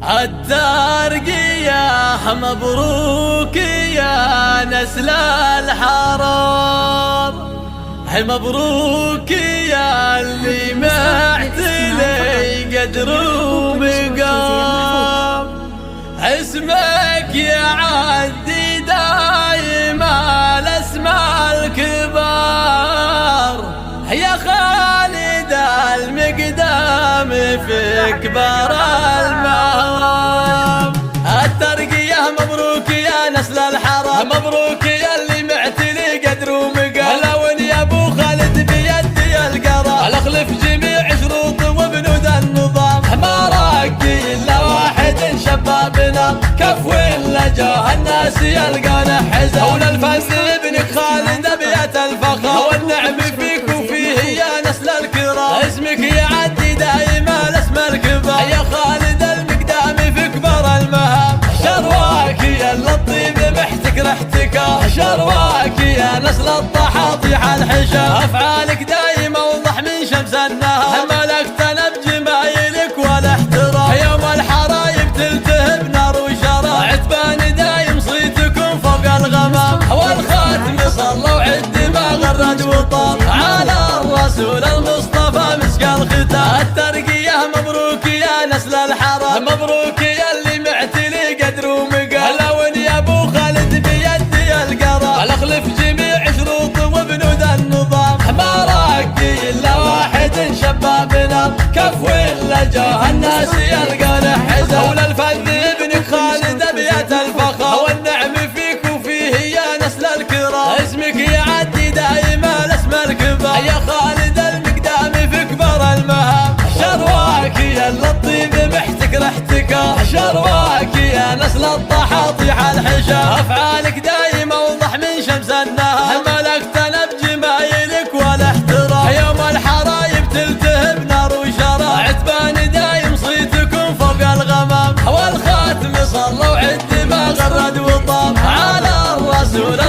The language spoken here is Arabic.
الترقية مبروك يا نسل الحرام، مبروك يا اللي معتلي قدر ومقام. اسمك يعدي دايما الاسماء الكبار، يا خالد المقدام في كبار المهام. الترقية مبروك يا نسل الحرام، مبروك يا اللي معتلي قدر ومقام. لون يا ابو خالد بيدي القرار، الاخلف جميع شروط وبنود النظام. ما راقي الا واحد شبابنا كف ولا جاه الناس يلقونه حزام. اولى الفن ابنك خالد ابيات الفخر، والنعم فيك وفيه يا نسل الكرام. اسمك يعدي دايما الاسماء الكبار، يا خالد المقدام في كبر المهام. شرواك يا الطيب محتك ريحتك، شرواك يا نسل الطحاطيح الحشام. افعالك دايما اوضح من شمس النهار، ملكتنا بجمايلك والاحترام. يوم الحرايب تلتهب نار وشراب، عتبان دايم صيتكم فوق الغمام. والخاتم صلى وعد ما غرد وطاب، على الرسول المصطفى مسك الختام. الترقية مبروك يا نسل الحرام، مبروك يا اللي معتلي قدر ومقام. لون يا ابو خالد بيدي القرار، الاخلف جميع شروط وبنود النظام. ما راقي الا واحد شبابنا كف ولا جاه الناس يلقونه حزام. اولى الفن ابنك خالد ابيات الفخر، والنعم فيك وفيه يا نسل الكرام. اسمك يعدي دايما الاسماء الكبار، يا خالد المقدام في كبر المهام. شرواك يا الطيب محتك ريحتك، شرواك يا نسل الطحاطيح الحشام. افعالك دايما اوضح من شمس النهار، ملكتنا بجمايلك والاحترام. يوم الحرايب تلتهب نار وشراب، عتبان دايم صيتكم فوق الغمام. والخاتم صلى وعد ما غرد وطاب، على الرسول